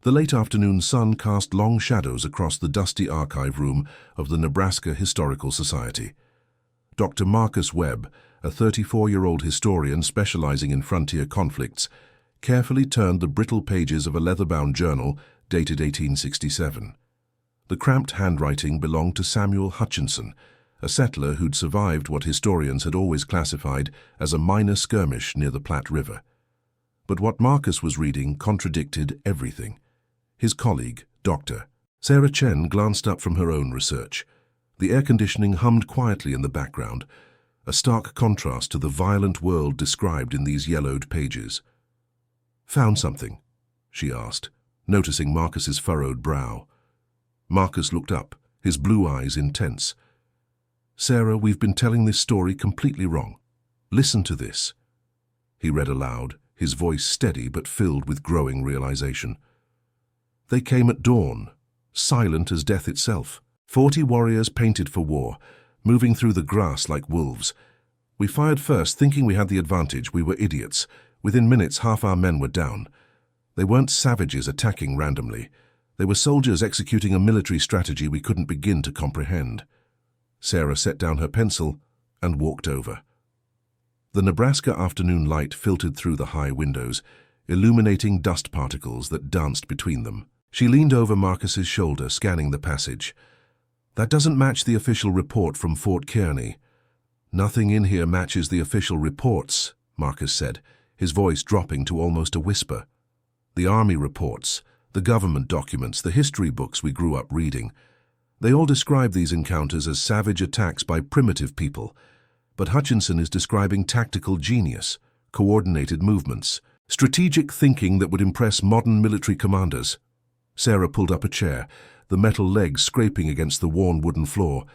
The late afternoon sun cast long shadows across the dusty archive room of the Nebraska Historical Society. Dr. Marcus Webb, a 34-year-old historian specializing in frontier conflicts, carefully turned the brittle pages of a leather-bound journal dated 1867. The cramped handwriting belonged to Samuel Hutchinson, a settler who'd survived what historians had always classified as a minor skirmish near the Platte River. But what Marcus was reading contradicted everything. His colleague, Dr. Sarah Chen, glanced up from her own research. The air conditioning hummed quietly in the background, a stark contrast to the violent world described in these yellowed pages. "Found something?" she asked, noticing Marcus's furrowed brow. Marcus looked up, his blue eyes intense. "Sarah, we've been telling this story completely wrong. Listen to this." He read aloud, his voice steady but filled with growing realization. "They came at dawn, silent as death itself. 40 warriors painted for war, moving through the grass like wolves. We fired first, thinking we had the advantage. We were idiots. Within minutes, half our men were down. They weren't savages attacking randomly. They were soldiers executing a military strategy we couldn't begin to comprehend." Sarah set down her pencil and walked over. The Nebraska afternoon light filtered through the high windows, illuminating dust particles that danced between them. She leaned over Marcus's shoulder, scanning the passage. "That doesn't match the official report from Fort Kearney." "Nothing in here matches the official reports," Marcus said, his voice dropping to almost a whisper. "The Army reports, the government documents, the history books we grew up reading. They all describe these encounters as savage attacks by primitive people. But Hutchinson is describing tactical genius, coordinated movements, strategic thinking that would impress modern military commanders." Sarah pulled up a chair, the metal legs scraping against the worn wooden floor.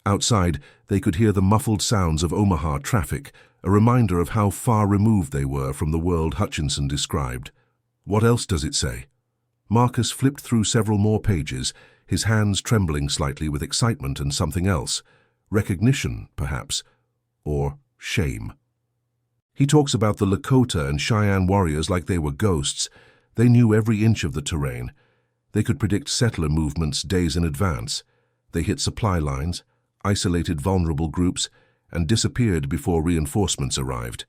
Outside, they could hear the muffled sounds of Omaha traffic, a reminder of how far removed they were from the world Hutchinson described. "What else does it say?" Marcus flipped through several more pages, his hands trembling slightly with excitement and something else. Recognition, perhaps, or shame. "He talks about the Lakota and Cheyenne warriors like they were ghosts. They knew every inch of the terrain. They could predict settler movements days in advance. They hit supply lines, isolated vulnerable groups, and disappeared before reinforcements arrived.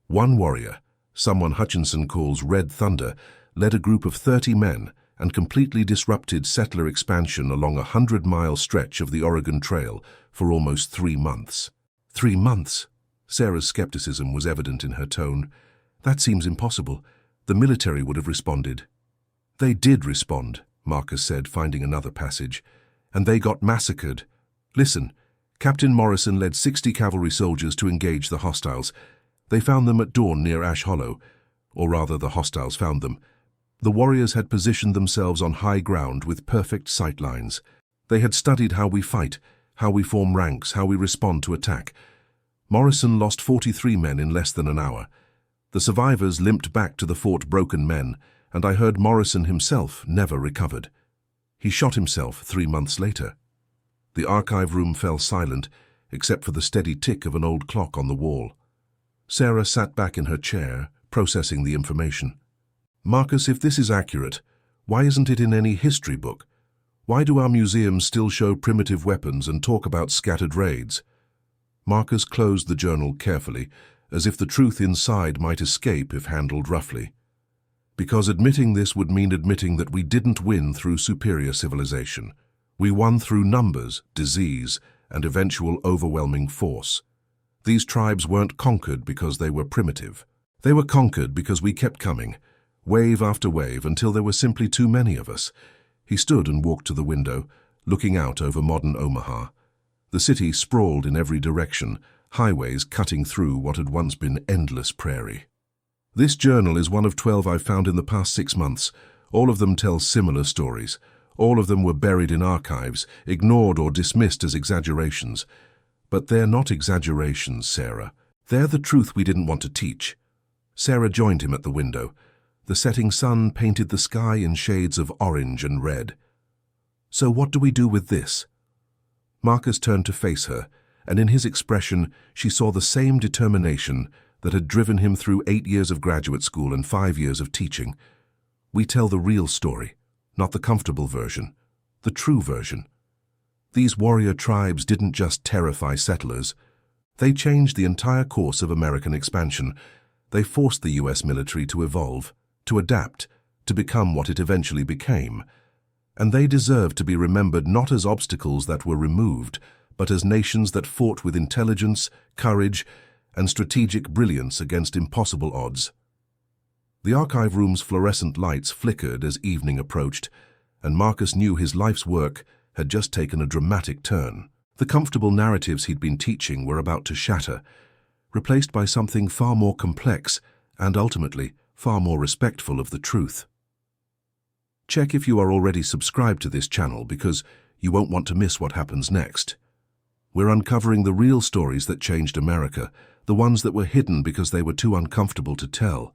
One warrior, someone Hutchinson calls Red Thunder, led a group of 30 men and completely disrupted settler expansion along a 100-mile stretch of the Oregon Trail for almost 3 months. 3 months? Sarah's skepticism was evident in her tone. "That seems impossible. The military would have responded." "They did respond," Marcus said, finding another passage. "And they got massacred. Listen, Captain Morrison led 60 cavalry soldiers to engage the hostiles. They found them at dawn near Ash Hollow, or rather the hostiles found them. The warriors had positioned themselves on high ground with perfect sight lines. They had studied how we fight, how we form ranks, how we respond to attack. Morrison lost 43 men in less than an hour. The survivors limped back to the fort broken men, and I heard Morrison himself never recovered. He shot himself 3 months later." The archive room fell silent, except for the steady tick of an old clock on the wall. Sarah sat back in her chair, processing the information. "Marcus, if this is accurate, why isn't it in any history book? Why do our museums still show primitive weapons and talk about scattered raids?" Marcus closed the journal carefully, as if the truth inside might escape if handled roughly. "Because admitting this would mean admitting that we didn't win through superior civilization. We won through numbers, disease, and eventual overwhelming force. These tribes weren't conquered because they were primitive. They were conquered because we kept coming, wave after wave, until there were simply too many of us." He stood and walked to the window, looking out over modern Omaha. The city sprawled in every direction, highways cutting through what had once been endless prairie. "This journal is one of 12 I've found in the past 6 months. All of them tell similar stories. All of them were buried in archives, ignored or dismissed as exaggerations. But they're not exaggerations, Sarah. They're the truth we didn't want to teach." Sarah joined him at the window. The setting sun painted the sky in shades of orange and red. "So what do we do with this?" Marcus turned to face her, and in his expression she saw the same determination that had driven him through 8 years of graduate school and 5 years of teaching. We tell the real story, not the comfortable version, the true version. These warrior tribes didn't just terrify settlers. They changed the entire course of American expansion. They forced the US military to evolve, to adapt, to become what it eventually became. And they deserve to be remembered not as obstacles that were removed, but as nations that fought with intelligence, courage, and strategic brilliance against impossible odds. The archive room's fluorescent lights flickered as evening approached, and Marcus knew his life's work had just taken a dramatic turn. The comfortable narratives he'd been teaching were about to shatter, replaced by something far more complex and ultimately far more respectful of the truth. Check if you are already subscribed to this channel because you won't want to miss what happens next. We're uncovering the real stories that changed America, the ones that were hidden because they were too uncomfortable to tell.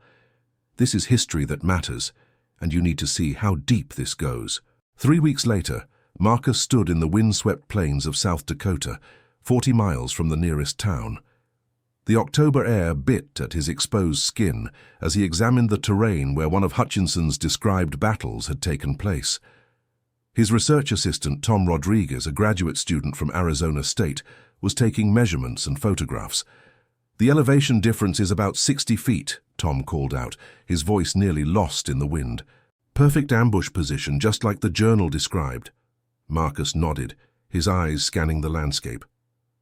This is history that matters, and you need to see how deep this goes. 3 weeks later, Marcus stood in the windswept plains of South Dakota, 40 miles from the nearest town. The October air bit at his exposed skin as he examined the terrain where one of Hutchinson's described battles had taken place. His research assistant, Tom Rodriguez, a graduate student from Arizona State, was taking measurements and photographs. "The elevation difference is about 60 feet, Tom called out, his voice nearly lost in the wind. "Perfect ambush position, just like the journal described." Marcus nodded, his eyes scanning the landscape.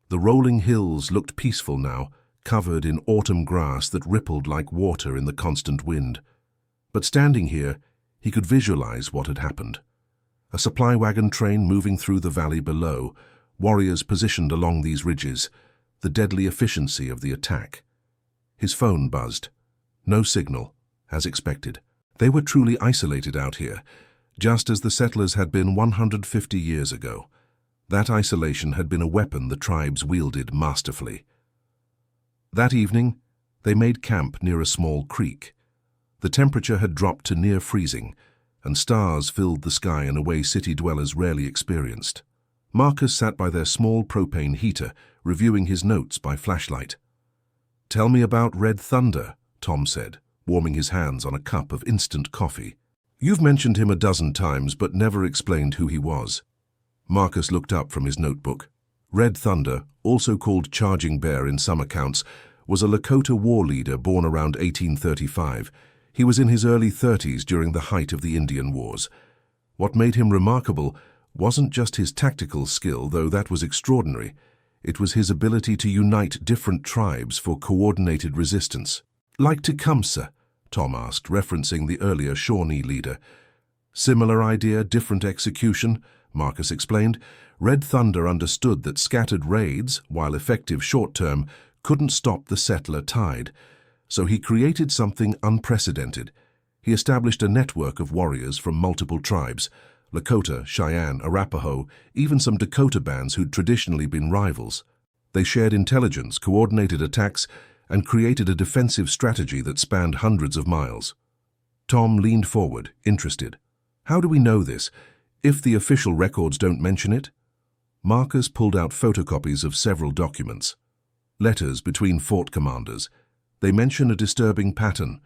The rolling hills looked peaceful now, covered in autumn grass that rippled like water in the constant wind. But standing here, he could visualize what had happened. A supply wagon train moving through the valley below, warriors positioned along these ridges, the deadly efficiency of the attack. His phone buzzed. No signal, as expected. They were truly isolated out here, just as the settlers had been 150 years ago. That isolation had been a weapon the tribes wielded masterfully. That evening, they made camp near a small creek. The temperature had dropped to near freezing, and stars filled the sky in a way city dwellers rarely experienced. Marcus sat by their small propane heater, reviewing his notes by flashlight. "Tell me about Red Thunder," Tom said, warming his hands on a cup of instant coffee. "You've mentioned him a dozen times, but never explained who he was." Marcus looked up from his notebook. Red Thunder, also called Charging Bear in some accounts, was a Lakota war leader born around 1835. He was in his early 30s during the height of the Indian Wars. What made him remarkable wasn't just his tactical skill, though that was extraordinary. It was his ability to unite different tribes for coordinated resistance. "Like Tecumseh?" Tom asked, referencing the earlier Shawnee leader. "Similar idea, different execution," Marcus explained. Red Thunder understood that scattered raids, while effective short-term, couldn't stop the settler tide. So he created something unprecedented. He established a network of warriors from multiple tribes, Lakota, Cheyenne, Arapaho, even some Dakota bands who'd traditionally been rivals. They shared intelligence, coordinated attacks, and created a defensive strategy that spanned hundreds of miles. Tom leaned forward, interested. "How do we know this, if the official records don't mention it?" Marcus pulled out photocopies of several documents. Letters between fort commanders. They mention a disturbing pattern,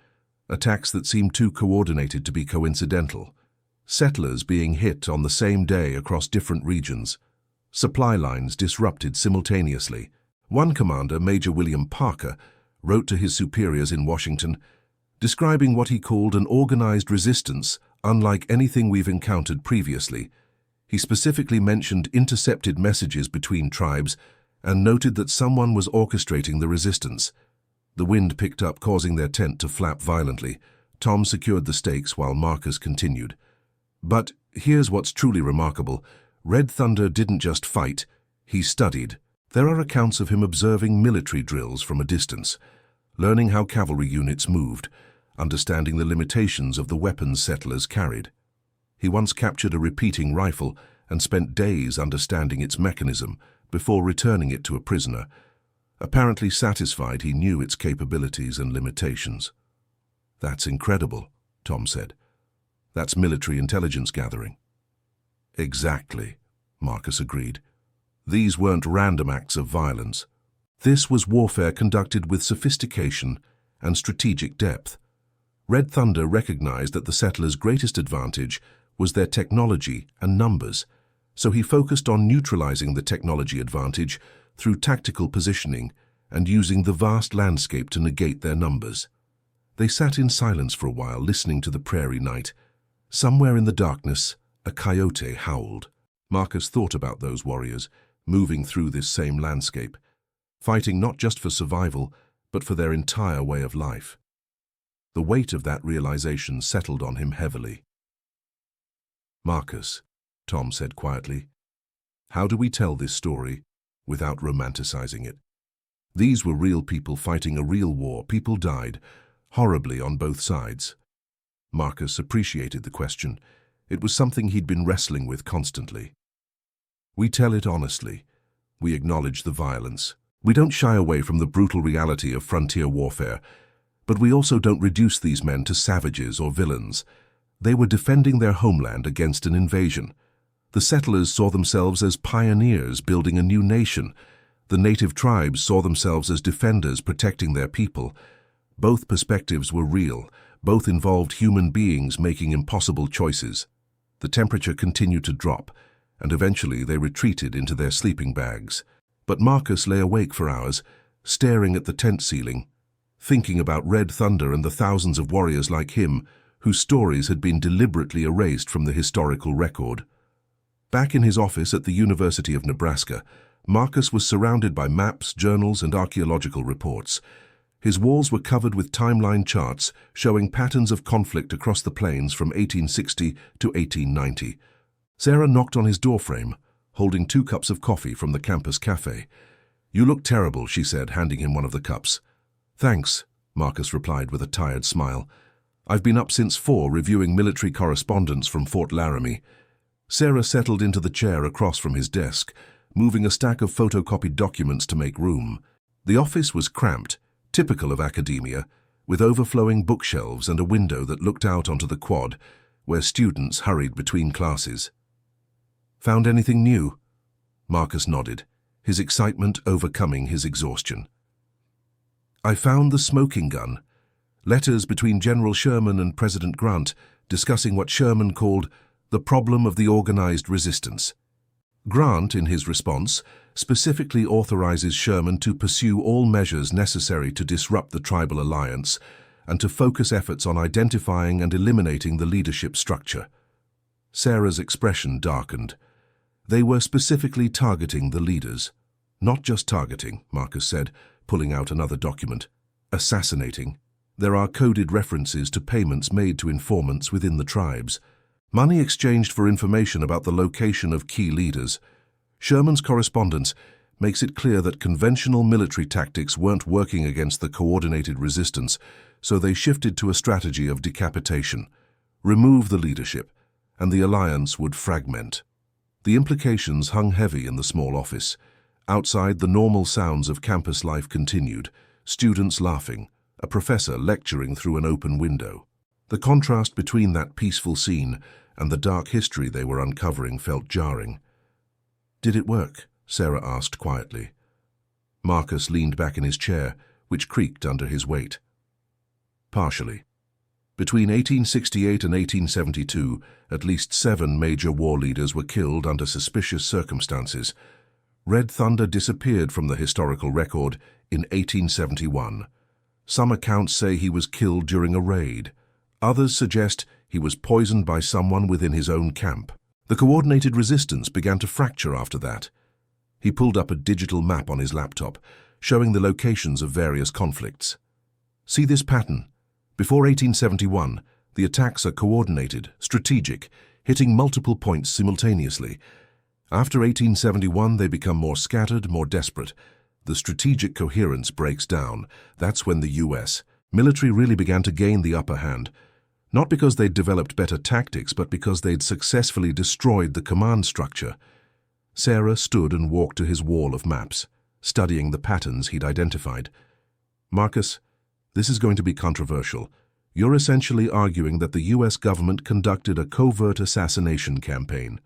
attacks that seemed too coordinated to be coincidental. Settlers being hit on the same day across different regions. Supply lines disrupted simultaneously. One commander, Major William Parker, wrote to his superiors in Washington, describing what he called an organized resistance unlike anything we've encountered previously. He specifically mentioned intercepted messages between tribes and noted that someone was orchestrating the resistance. The wind picked up, causing their tent to flap violently. Tom secured the stakes while Marcus continued. "But here's what's truly remarkable. Red Thunder didn't just fight, he studied. There are accounts of him observing military drills from a distance, learning how cavalry units moved, understanding the limitations of the weapons settlers carried. He once captured a repeating rifle and spent days understanding its mechanism before returning it to a prisoner, apparently satisfied he knew its capabilities and limitations." "That's incredible," Tom said. "That's military intelligence gathering." "Exactly," Marcus agreed. "These weren't random acts of violence. This was warfare conducted with sophistication and strategic depth. Red Thunder recognized that the settlers' greatest advantage was their technology and numbers, so he focused on neutralizing the technology advantage through tactical positioning and using the vast landscape to negate their numbers. They sat in silence for a while, listening to the prairie night. Somewhere in the darkness, a coyote howled. Marcus thought about those warriors, moving through this same landscape, fighting not just for survival, but for their entire way of life. The weight of that realization settled on him heavily. "Marcus," Tom said quietly, "how do we tell this story without romanticizing it? These were real people fighting a real war. People died, horribly on both sides." Marcus appreciated the question. It was something he'd been wrestling with constantly. "We tell it honestly. We acknowledge the violence. We don't shy away from the brutal reality of frontier warfare, but we also don't reduce these men to savages or villains. They were defending their homeland against an invasion. The settlers saw themselves as pioneers building a new nation. The native tribes saw themselves as defenders protecting their people. Both perspectives were real. Both involved human beings making impossible choices." The temperature continued to drop, and eventually they retreated into their sleeping bags. But Marcus lay awake for hours, staring at the tent ceiling, thinking about Red Thunder and the thousands of warriors like him whose stories had been deliberately erased from the historical record. Back in his office at the University of Nebraska, Marcus was surrounded by maps, journals, and archaeological reports. His walls were covered with timeline charts showing patterns of conflict across the plains from 1860 to 1890. Sarah knocked on his doorframe, holding 2 cups of coffee from the campus cafe. "You look terrible," she said, handing him one of the cups. "Thanks," Marcus replied with a tired smile. "I've been up since 4 reviewing military correspondence from Fort Laramie." Sarah settled into the chair across from his desk, moving a stack of photocopied documents to make room. The office was cramped, typical of academia, with overflowing bookshelves and a window that looked out onto the quad, where students hurried between classes. "Found anything new?" Marcus nodded, his excitement overcoming his exhaustion. "I found the smoking gun. Letters between General Sherman and President Grant discussing what Sherman called the problem of the organized resistance. Grant, in his response, specifically authorizes Sherman to pursue all measures necessary to disrupt the tribal alliance and to focus efforts on identifying and eliminating the leadership structure." Sarah's expression darkened. "They were specifically targeting the leaders." "Not just targeting," Marcus said, pulling out another document. "Assassinating. There are coded references to payments made to informants within the tribes. Money exchanged for information about the location of key leaders. Sherman's correspondence makes it clear that conventional military tactics weren't working against the coordinated resistance, so they shifted to a strategy of decapitation. Remove the leadership, and the alliance would fragment." The implications hung heavy in the small office. Outside, the normal sounds of campus life continued, students laughing, a professor lecturing through an open window. The contrast between that peaceful scene and the dark history they were uncovering felt jarring. "Did it work?" Sarah asked quietly. Marcus leaned back in his chair, which creaked under his weight. "Partially. Between 1868 and 1872, at least 7 major war leaders were killed under suspicious circumstances. Red Thunder disappeared from the historical record in 1871. Some accounts say he was killed during a raid. Others suggest he was poisoned by someone within his own camp. The coordinated resistance began to fracture after that." He pulled up a digital map on his laptop, showing the locations of various conflicts. "See this pattern? Before 1871, the attacks are coordinated, strategic, hitting multiple points simultaneously. After 1871, they become more scattered, more desperate. The strategic coherence breaks down. That's when the U.S. military really began to gain the upper hand. Not because they'd developed better tactics, but because they'd successfully destroyed the command structure." Sarah stood and walked to his wall of maps, studying the patterns he'd identified. "Marcus, this is going to be controversial. You're essentially arguing that the U.S. government conducted a covert assassination campaign."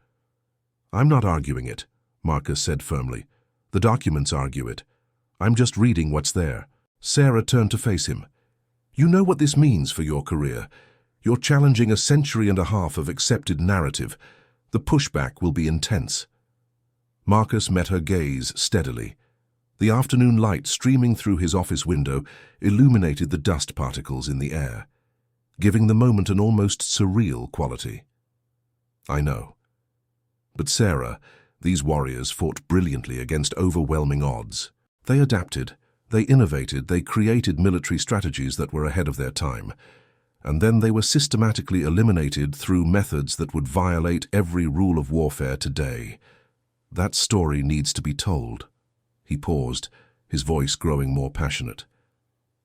"I'm not arguing it," Marcus said firmly. "The documents argue it. I'm just reading what's there." Sarah turned to face him. You know what this means for your career. You're challenging a century and a half of accepted narrative. The pushback will be intense. Marcus met her gaze steadily. The afternoon light streaming through his office window illuminated the dust particles in the air, giving the moment an almost surreal quality. I know. But Sarah, these warriors fought brilliantly against overwhelming odds. They adapted, they innovated, they created military strategies that were ahead of their time. And then they were systematically eliminated through methods that would violate every rule of warfare today. That story needs to be told. He paused, his voice growing more passionate.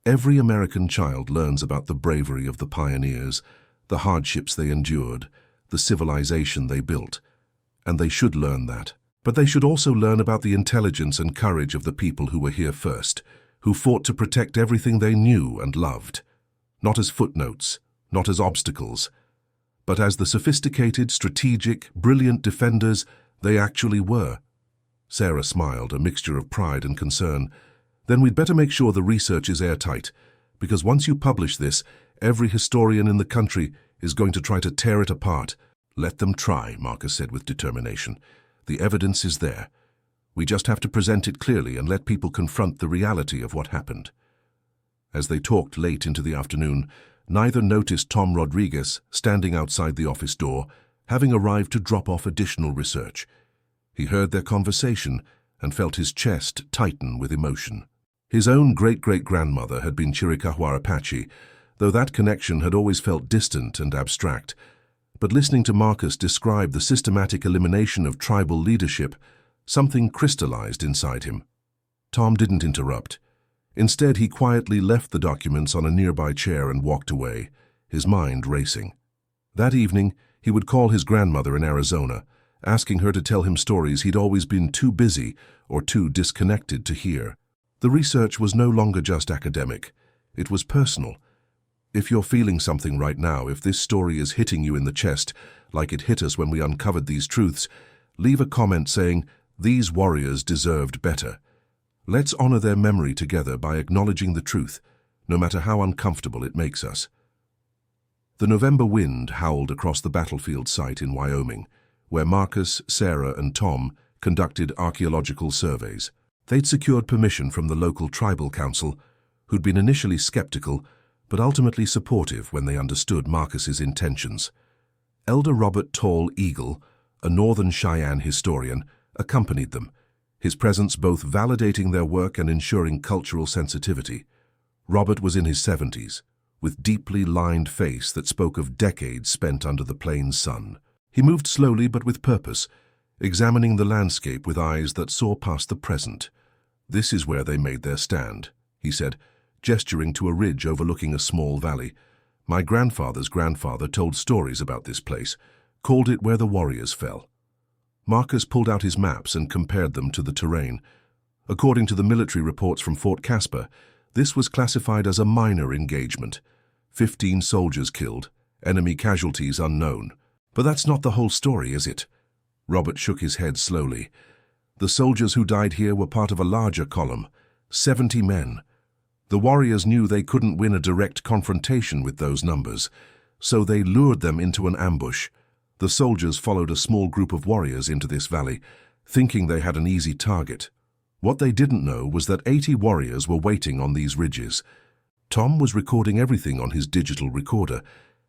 Every American child learns about the bravery of the pioneers, the hardships they endured, the civilization they built. And they should learn that. But they should also learn about the intelligence and courage of the people who were here first, who fought to protect everything they knew and loved. Not as footnotes, not as obstacles, but as the sophisticated, strategic, brilliant defenders they actually were. Sarah smiled, a mixture of pride and concern. Then we'd better make sure the research is airtight, because once you publish this, every historian in the country is going to try to tear it apart. Let them try, Marcus said with determination. The evidence is there. We just have to present it clearly and let people confront the reality of what happened. As they talked late into the afternoon, neither noticed Tom Rodriguez standing outside the office door, having arrived to drop off additional research. He heard their conversation and felt his chest tighten with emotion. His own great-great-grandmother had been Chiricahua Apache, though that connection had always felt distant and abstract. But listening to Marcus describe the systematic elimination of tribal leadership, something crystallized inside him. Tom didn't interrupt. Instead, he quietly left the documents on a nearby chair and walked away, his mind racing. That evening, he would call his grandmother in Arizona, asking her to tell him stories he'd always been too busy or too disconnected to hear. The research was no longer just academic. It was personal. If you're feeling something right now, if this story is hitting you in the chest, like it hit us when we uncovered these truths, leave a comment saying, "These warriors deserved better." Let's honor their memory together by acknowledging the truth, no matter how uncomfortable it makes us. The November wind howled across the battlefield site in Wyoming, where Marcus, Sarah, and Tom conducted archaeological surveys. They'd secured permission from the local tribal council, who'd been initially skeptical, but ultimately supportive when they understood Marcus's intentions. Elder Robert Tall Eagle, a Northern Cheyenne historian, accompanied them, his presence both validating their work and ensuring cultural sensitivity. Robert was in his 70s, with deeply lined face that spoke of decades spent under the plains sun. He moved slowly but with purpose, examining the landscape with eyes that saw past the present. "This is where they made their stand," he said, gesturing to a ridge overlooking a small valley. "My grandfather's grandfather told stories about this place, called it where the warriors fell." Marcus pulled out his maps and compared them to the terrain. According to the military reports from Fort Caspar, this was classified as a minor engagement. 15 soldiers killed, enemy casualties unknown. But that's not the whole story, is it? Robert shook his head slowly. The soldiers who died here were part of a larger column, 70 men. The warriors knew they couldn't win a direct confrontation with those numbers, so they lured them into an ambush. The soldiers followed a small group of warriors into this valley, thinking they had an easy target. What they didn't know was that 80 warriors were waiting on these ridges. Tom was recording everything on his digital recorder,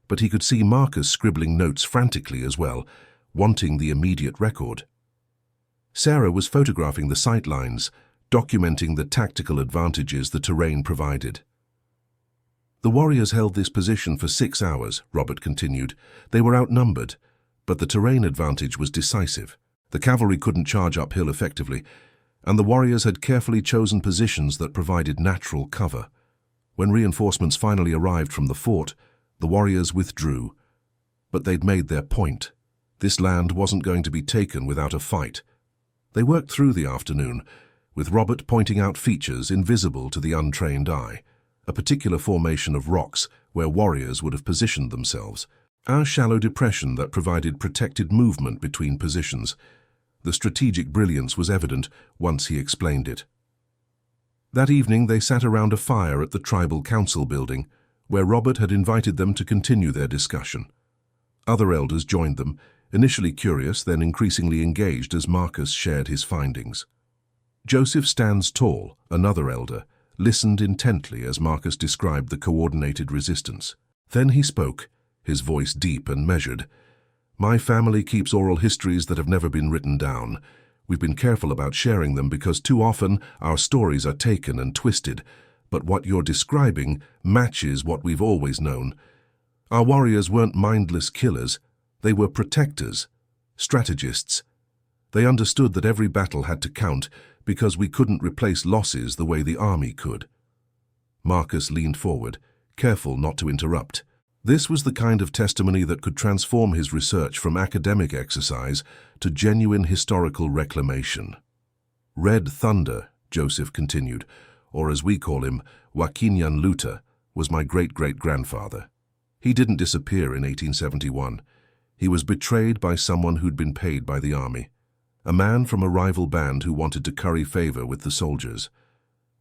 but he could see Marcus scribbling notes frantically as well, wanting the immediate record. Sarah was photographing the sight lines, documenting the tactical advantages the terrain provided. "The warriors held this position for 6 hours," Robert continued. "They were outnumbered, but the terrain advantage was decisive. The cavalry couldn't charge uphill effectively, and the warriors had carefully chosen positions that provided natural cover. When reinforcements finally arrived from the fort, the warriors withdrew. But they'd made their point. This land wasn't going to be taken without a fight. They worked through the afternoon, with Robert pointing out features invisible to the untrained eye, a particular formation of rocks where warriors would have positioned themselves, a shallow depression that provided protected movement between positions. The strategic brilliance was evident once he explained it. That evening they sat around a fire at the tribal council building, where Robert had invited them to continue their discussion. Other elders joined them, initially curious, then increasingly engaged as Marcus shared his findings. Joseph Stands Tall, another elder, listened intently as Marcus described the coordinated resistance. Then he spoke, his voice deep and measured. "My family keeps oral histories that have never been written down. We've been careful about sharing them because too often our stories are taken and twisted, but what you're describing matches what we've always known. Our warriors weren't mindless killers, they were protectors, strategists. They understood that every battle had to count because we couldn't replace losses the way the army could." Marcus leaned forward, careful not to interrupt. This was the kind of testimony that could transform his research from academic exercise to genuine historical reclamation. "Red Thunder," Joseph continued, or as we call him, Joaquin Luta, was my great-great-grandfather. He didn't disappear in 1871. He was betrayed by someone who'd been paid by the army, a man from a rival band who wanted to curry favor with the soldiers.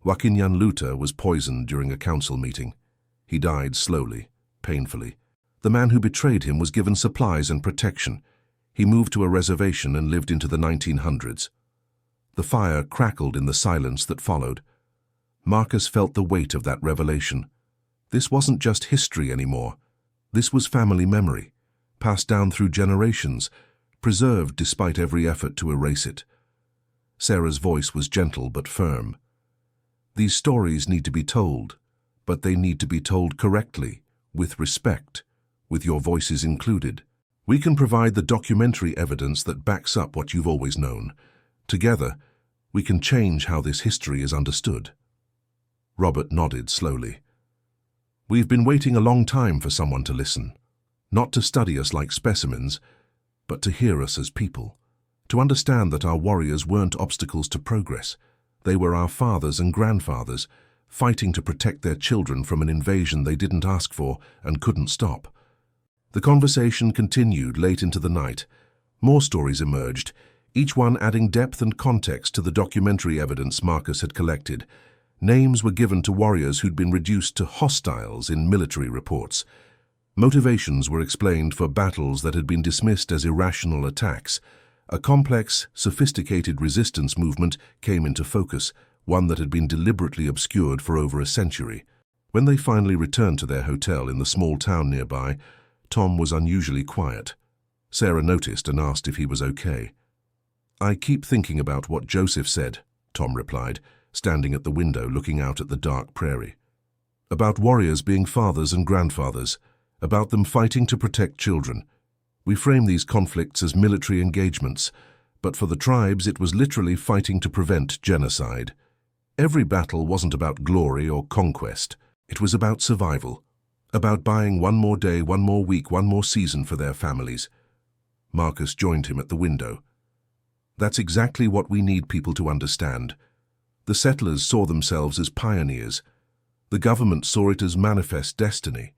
Joaquin Luta was poisoned during a council meeting. He died slowly, painfully. The man who betrayed him was given supplies and protection. He moved to a reservation and lived into the 1900s. The fire crackled in the silence that followed. Marcus felt the weight of that revelation. This wasn't just history anymore. This was family memory, passed down through generations, preserved despite every effort to erase it. Sarah's voice was gentle but firm. "These stories need to be told, but they need to be told correctly, with respect, with your voices included. We can provide the documentary evidence that backs up what you've always known. Together, we can change how this history is understood." Robert nodded slowly. "We've been waiting a long time for someone to listen, not to study us like specimens, but to hear us as people, to understand that our warriors weren't obstacles to progress. They were our fathers and grandfathers, fighting to protect their children from an invasion they didn't ask for and couldn't stop." The conversation continued late into the night. More stories emerged, each one adding depth and context to the documentary evidence Marcus had collected. Names were given to warriors who'd been reduced to hostiles in military reports. Motivations were explained for battles that had been dismissed as irrational attacks. A complex, sophisticated resistance movement came into focus, one that had been deliberately obscured for over a century. When they finally returned to their hotel in the small town nearby, Tom was unusually quiet. Sarah noticed and asked if he was okay. "I keep thinking about what Joseph said," Tom replied, standing at the window looking out at the dark prairie. "About warriors being fathers and grandfathers, about them fighting to protect children. We frame these conflicts as military engagements, but for the tribes it was literally fighting to prevent genocide. Every battle wasn't about glory or conquest. It was about survival, about buying one more day, one more week, one more season for their families." Marcus joined him at the window. "That's exactly what we need people to understand. The settlers saw themselves as pioneers. The government saw it as manifest destiny.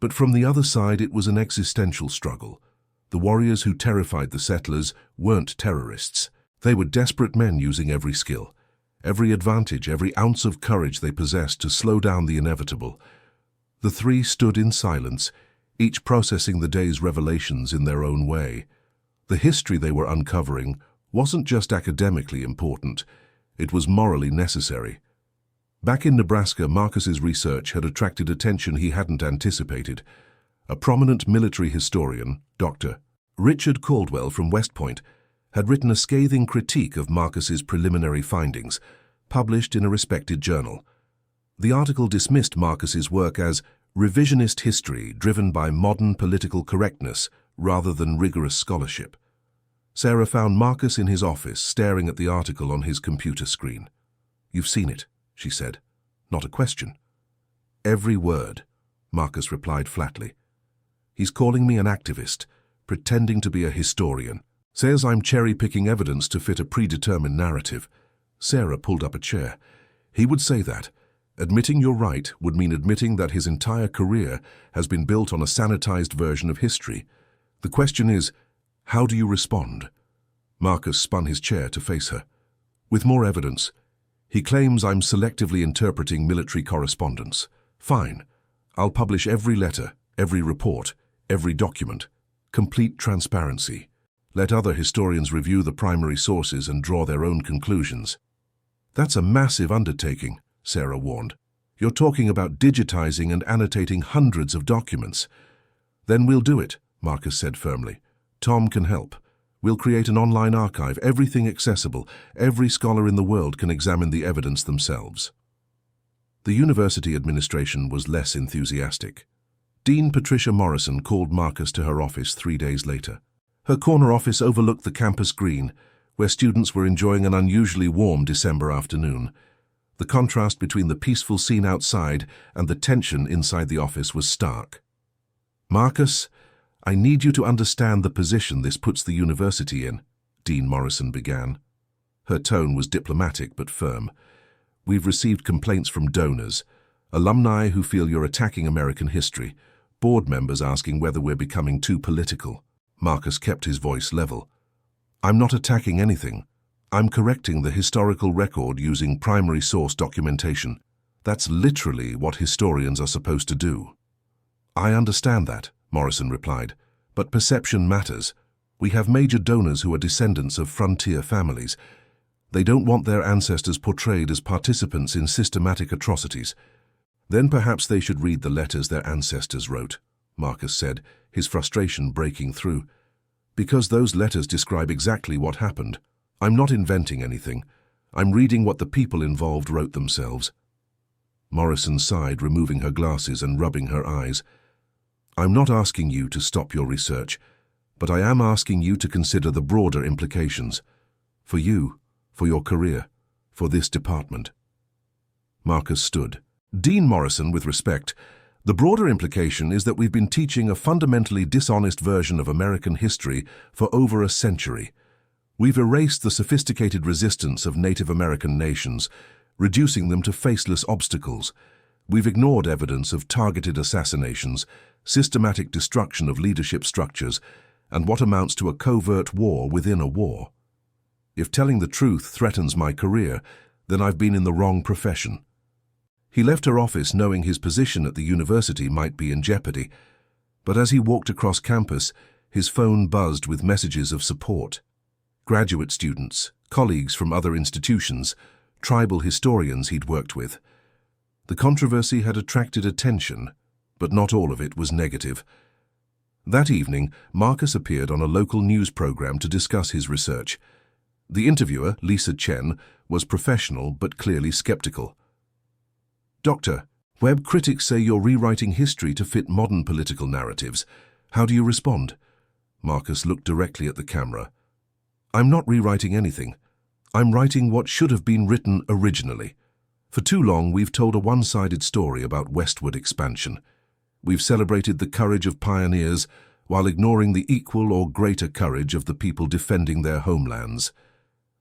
But from the other side, it was an existential struggle. The warriors who terrified the settlers weren't terrorists. They were desperate men using every skill, every advantage, every ounce of courage they possessed to slow down the inevitable. The three stood in silence, each processing the day's revelations in their own way. The history they were uncovering wasn't just academically important, it was morally necessary. Back in Nebraska, Marcus's research had attracted attention he hadn't anticipated. A prominent military historian, Dr. Richard Caldwell from West Point, had written a scathing critique of Marcus's preliminary findings, published in a respected journal. The article dismissed Marcus's work as revisionist history driven by modern political correctness rather than rigorous scholarship. Sarah found Marcus in his office, staring at the article on his computer screen. "You've seen it," she said. "Not a question." "Every word," Marcus replied flatly. "He's calling me an activist, pretending to be a historian. Says I'm cherry-picking evidence to fit a predetermined narrative." Sarah pulled up a chair. "He would say that. Admitting you're right would mean admitting that his entire career has been built on a sanitized version of history. The question is, how do you respond?" Marcus spun his chair to face her. "With more evidence. He claims I'm selectively interpreting military correspondence. Fine. I'll publish every letter, every report, every document. Complete transparency. Let other historians review the primary sources and draw their own conclusions. That's a massive undertaking, Sarah warned. You're talking about digitizing and annotating hundreds of documents. Then we'll do it, Marcus said firmly. Tom can help. We'll create an online archive, everything accessible. Every scholar in the world can examine the evidence themselves. The university administration was less enthusiastic. Dean Patricia Morrison called Marcus to her office 3 days later. Her corner office overlooked the campus green, where students were enjoying an unusually warm December afternoon. The contrast between the peaceful scene outside and the tension inside the office was stark. "Marcus, I need you to understand the position this puts the university in," Dean Morrison began. Her tone was diplomatic but firm. "We've received complaints from donors, alumni who feel you're attacking American history, board members asking whether we're becoming too political." Marcus kept his voice level. "I'm not attacking anything. I'm correcting the historical record using primary source documentation. That's literally what historians are supposed to do." "I understand that," Morrison replied, "but perception matters. We have major donors who are descendants of frontier families. They don't want their ancestors portrayed as participants in systematic atrocities. Then perhaps they should read the letters their ancestors wrote," Marcus said, his frustration breaking through. "Because those letters describe exactly what happened. I'm not inventing anything. I'm reading what the people involved wrote themselves." Morrison sighed, removing her glasses and rubbing her eyes. "I'm not asking you to stop your research, but I am asking you to consider the broader implications. For you, for your career, for this department." Marcus stood. "Dean Morrison, with respect, the broader implication is that we've been teaching a fundamentally dishonest version of American history for over a century. We've erased the sophisticated resistance of Native American nations, reducing them to faceless obstacles. We've ignored evidence of targeted assassinations, systematic destruction of leadership structures, and what amounts to a covert war within a war. If telling the truth threatens my career, then I've been in the wrong profession." He left her office knowing his position at the university might be in jeopardy, but as he walked across campus, his phone buzzed with messages of support. Graduate students, colleagues from other institutions, tribal historians he'd worked with. The controversy had attracted attention, but not all of it was negative. That evening, Marcus appeared on a local news program to discuss his research. The interviewer, Lisa Chen, was professional but clearly skeptical. "Doctor, web critics say you're rewriting history to fit modern political narratives. How do you respond?" Marcus looked directly at the camera. "I'm not rewriting anything. I'm writing what should have been written originally. For too long, we've told a one-sided story about westward expansion. We've celebrated the courage of pioneers while ignoring the equal or greater courage of the people defending their homelands.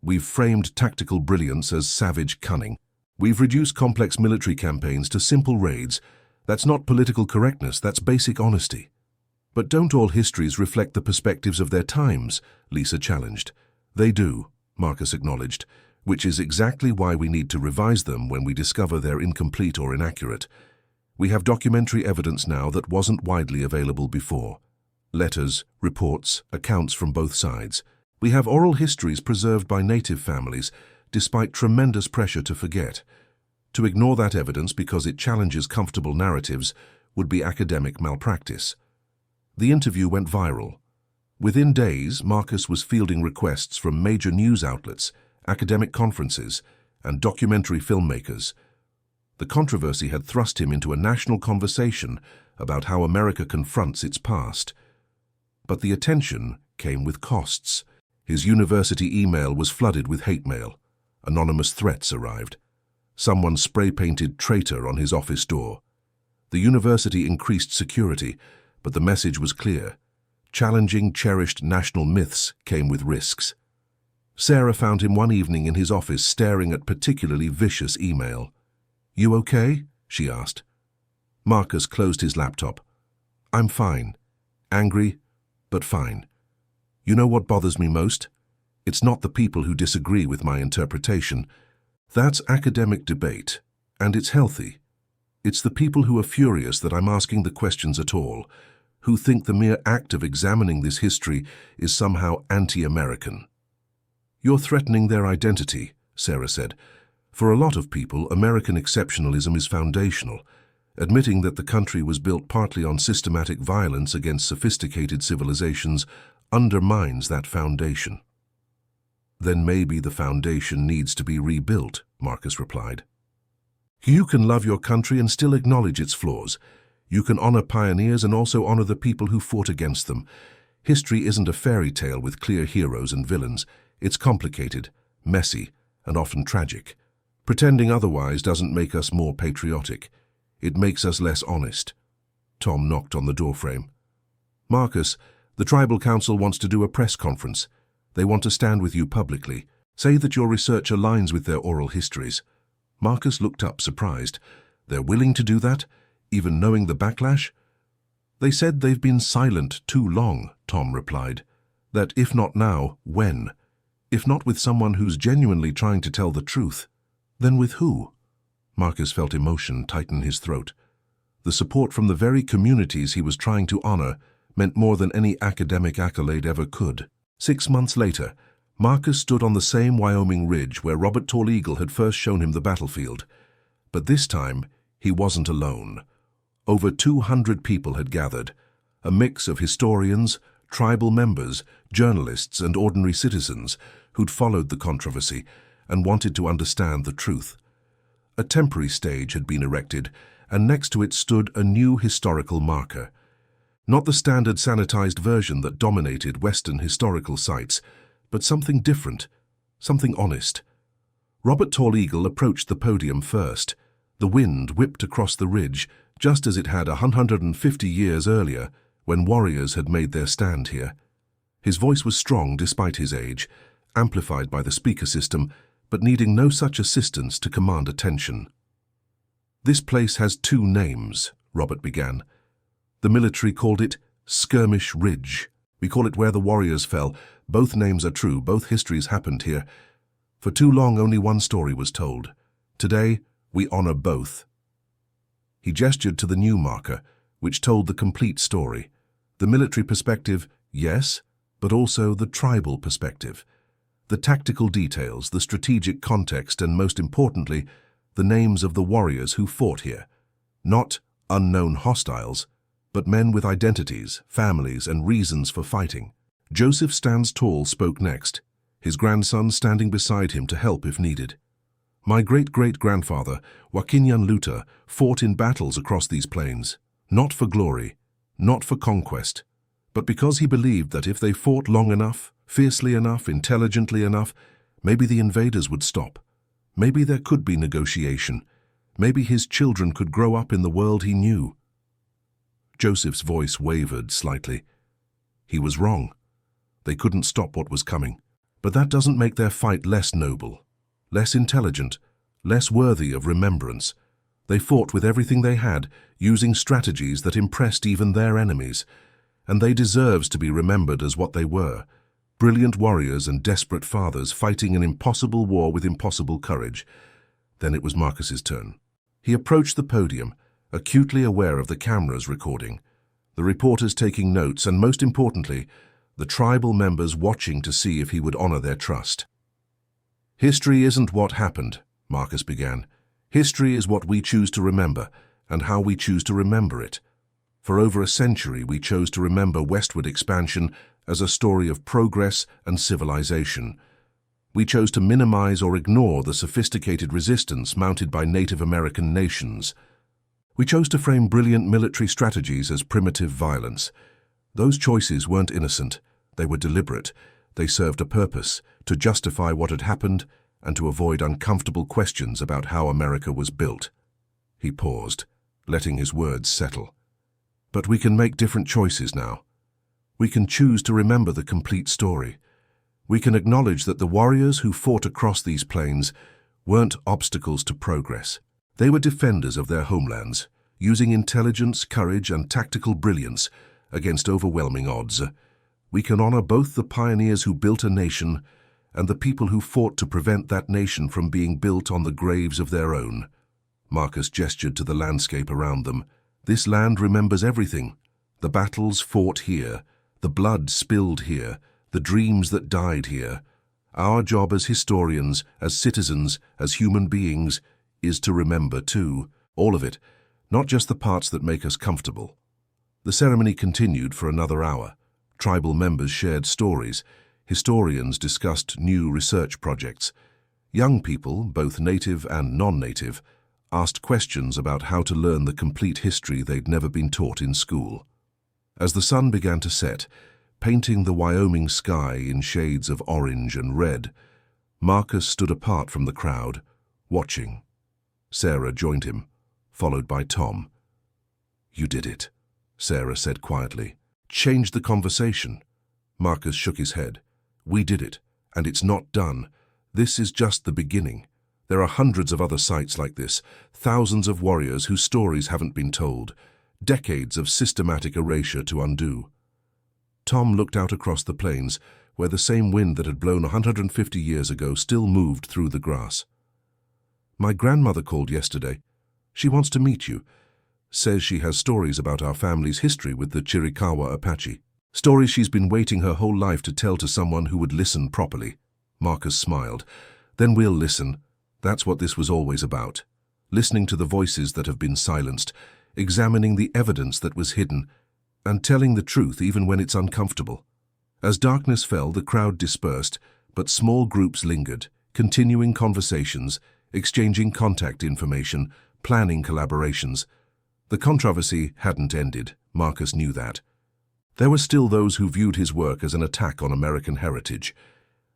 We've framed tactical brilliance as savage cunning. We've reduced complex military campaigns to simple raids. That's not political correctness, that's basic honesty." "But don't all histories reflect the perspectives of their times?" Lisa challenged. "They do," Marcus acknowledged, "which is exactly why we need to revise them when we discover they're incomplete or inaccurate. We have documentary evidence now that wasn't widely available before. Letters, reports, accounts from both sides. We have oral histories preserved by native families, despite tremendous pressure to forget. To ignore that evidence because it challenges comfortable narratives would be academic malpractice." The interview went viral. Within days, Marcus was fielding requests from major news outlets, academic conferences, and documentary filmmakers. The controversy had thrust him into a national conversation about how America confronts its past. But the attention came with costs. His university email was flooded with hate mail. Anonymous threats arrived. Someone spray-painted "traitor" on his office door. The university increased security, but the message was clear. Challenging cherished national myths came with risks. Sarah found him one evening in his office staring at particularly vicious email. "You okay?" she asked. Marcus closed his laptop. "I'm fine. Angry, but fine. You know what bothers me most? It's not the people who disagree with my interpretation. That's academic debate, and it's healthy. It's the people who are furious that I'm asking the questions at all, who think the mere act of examining this history is somehow anti-American. You're threatening their identity, Sarah said. For a lot of people, American exceptionalism is foundational. Admitting that the country was built partly on systematic violence against sophisticated civilizations undermines that foundation. Then maybe the foundation needs to be rebuilt, Marcus replied. You can love your country and still acknowledge its flaws. You can honor pioneers and also honor the people who fought against them. History isn't a fairy tale with clear heroes and villains. It's complicated, messy, and often tragic. Pretending otherwise doesn't make us more patriotic. It makes us less honest. Tom knocked on the doorframe. Marcus, the Tribal Council wants to do a press conference. They want to stand with you publicly. Say that your research aligns with their oral histories. Marcus looked up, surprised. They're willing to do that, even knowing the backlash? They said they've been silent too long, Tom replied. That if not now, when? If not with someone who's genuinely trying to tell the truth, then with who? Marcus felt emotion tighten his throat. The support from the very communities he was trying to honor meant more than any academic accolade ever could. 6 months later, Marcus stood on the same Wyoming ridge where Robert Tall Eagle had first shown him the battlefield. But this time, he wasn't alone. Over 200 people had gathered, a mix of historians, tribal members, journalists, and ordinary citizens who'd followed the controversy and wanted to understand the truth. A temporary stage had been erected, and next to it stood a new historical marker. Not the standard sanitized version that dominated Western historical sites, but something different, something honest. Robert Tall Eagle approached the podium first. The wind whipped across the ridge, just as it had 150 years earlier, when warriors had made their stand here. His voice was strong despite his age, amplified by the speaker system, but needing no such assistance to command attention. This place has 2 names, Robert began. The military called it Skirmish Ridge. We call it where the warriors fell. Both names are true, both histories happened here. For too long, only one story was told. Today, we honor both. He gestured to the new marker, which told the complete story. The military perspective, yes, but also the tribal perspective. The tactical details, the strategic context, and most importantly, the names of the warriors who fought here. Not unknown hostiles, but men with identities, families, and reasons for fighting. Joseph Stands Tall spoke next, his grandson standing beside him to help if needed. My great-great-grandfather, Wakinyan Luta, fought in battles across these plains, not for glory, not for conquest, but because he believed that if they fought long enough, fiercely enough, intelligently enough, maybe the invaders would stop. Maybe there could be negotiation. Maybe his children could grow up in the world he knew. Joseph's voice wavered slightly. He was wrong. They couldn't stop what was coming. But that doesn't make their fight less noble, less intelligent, less worthy of remembrance. They fought with everything they had, using strategies that impressed even their enemies. And they deserved to be remembered as what they were. Brilliant warriors and desperate fathers fighting an impossible war with impossible courage. Then it was Marcus's turn. He approached the podium, acutely aware of the cameras recording, the reporters taking notes, and most importantly, the tribal members watching to see if he would honor their trust. History isn't what happened, Marcus began. History is what we choose to remember, and how we choose to remember it. For over a century, we chose to remember westward expansion as a story of progress and civilization. We chose to minimize or ignore the sophisticated resistance mounted by Native American nations. We chose to frame brilliant military strategies as primitive violence. Those choices weren't innocent. They were deliberate. They served a purpose, to justify what had happened and to avoid uncomfortable questions about how America was built. He paused, letting his words settle. But we can make different choices now. We can choose to remember the complete story. We can acknowledge that the warriors who fought across these plains weren't obstacles to progress. They were defenders of their homelands, using intelligence, courage, and tactical brilliance against overwhelming odds. We can honor both the pioneers who built a nation and the people who fought to prevent that nation from being built on the graves of their own. Marcus gestured to the landscape around them. This land remembers everything. The battles fought here, the blood spilled here, the dreams that died here. Our job as historians, as citizens, as human beings, is to remember too. All of it, not just the parts that make us comfortable. The ceremony continued for another hour. Tribal members shared stories. Historians discussed new research projects. Young people, both native and non-native, asked questions about how to learn the complete history they'd never been taught in school. As the sun began to set, painting the Wyoming sky in shades of orange and red, Marcus stood apart from the crowd, watching. Sarah joined him, followed by Tom. "You did it," Sarah said quietly. "Changed the conversation." Marcus shook his head. "We did it, and it's not done. This is just the beginning. There are hundreds of other sites like this, thousands of warriors whose stories haven't been told, decades of systematic erasure to undo." Tom looked out across the plains, where the same wind that had blown 150 years ago still moved through the grass. "My grandmother called yesterday. She wants to meet you. Says she has stories about our family's history with the Chiricahua Apache. Stories she's been waiting her whole life to tell to someone who would listen properly." Marcus smiled. "Then we'll listen. That's what this was always about. Listening to the voices that have been silenced, examining the evidence that was hidden, and telling the truth even when it's uncomfortable." As darkness fell, the crowd dispersed, but small groups lingered, continuing conversations, exchanging contact information, planning collaborations. The controversy hadn't ended. Marcus knew that. There were still those who viewed his work as an attack on American heritage.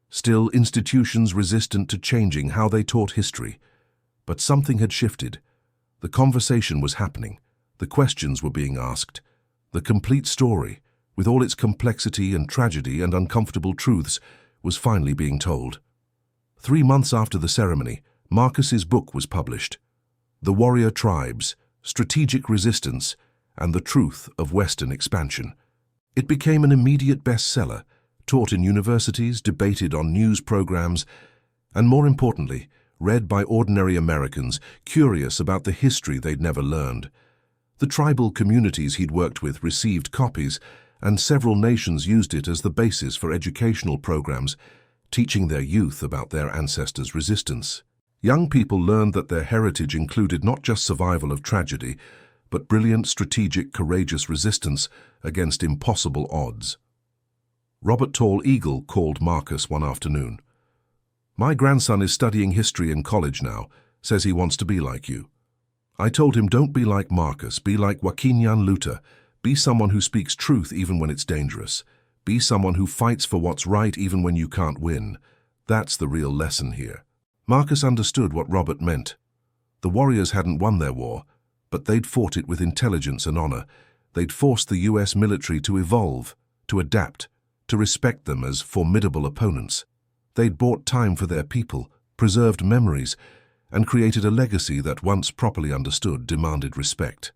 Still institutions resistant to changing how they taught history. But something had shifted. The conversation was happening. The questions were being asked. The complete story, with all its complexity and tragedy and uncomfortable truths, was finally being told. 3 months after the ceremony, Marcus's book was published. The Warrior Tribes, Strategic Resistance, and the Truth of Western Expansion. It became an immediate bestseller, taught in universities, debated on news programs, and more importantly, read by ordinary Americans curious about the history they'd never learned. The tribal communities he'd worked with received copies, and several nations used it as the basis for educational programs, teaching their youth about their ancestors' resistance. Young people learned that their heritage included not just survival of tragedy, but brilliant, strategic, courageous resistance against impossible odds. Robert Tall Eagle called Marcus one afternoon. "My grandson is studying history in college now, says he wants to be like you." I told him, "Don't be like Marcus, be like Joaquin Luther. Be someone who speaks truth even when it's dangerous. Be someone who fights for what's right even when you can't win. That's the real lesson here." Marcus understood what Robert meant. The warriors hadn't won their war, but they'd fought it with intelligence and honor. They'd forced the US military to evolve, to adapt, to respect them as formidable opponents. They'd bought time for their people, preserved memories, and created a legacy that, once properly understood, demanded respect.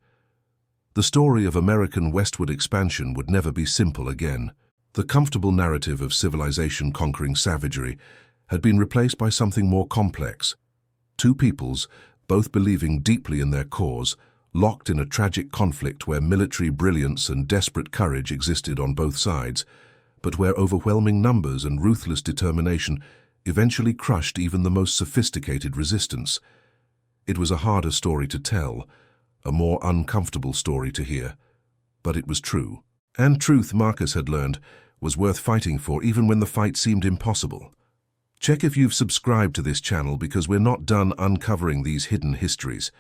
The story of American westward expansion would never be simple again. The comfortable narrative of civilization conquering savagery had been replaced by something more complex. Two peoples, both believing deeply in their cause, locked in a tragic conflict where military brilliance and desperate courage existed on both sides, but where overwhelming numbers and ruthless determination eventually crushed even the most sophisticated resistance. It was a harder story to tell, a more uncomfortable story to hear, but it was true. And truth, Marcus had learned, was worth fighting for even when the fight seemed impossible. Check if you've subscribed to this channel, because we're not done uncovering these hidden histories.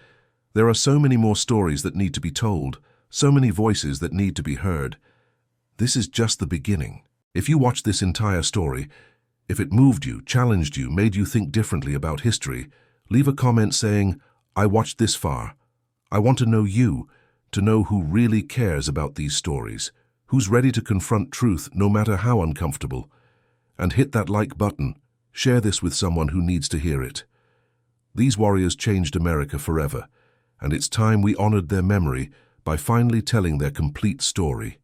There are so many more stories that need to be told, so many voices that need to be heard. This is just the beginning. If you watched this entire story, if it moved you, challenged you, made you think differently about history, leave a comment saying, "I watched this far." I want to know you, to know who really cares about these stories, who's ready to confront truth no matter how uncomfortable. And hit that like button. Share this with someone who needs to hear it. These warriors changed America forever, and it's time we honored their memory by finally telling their complete story.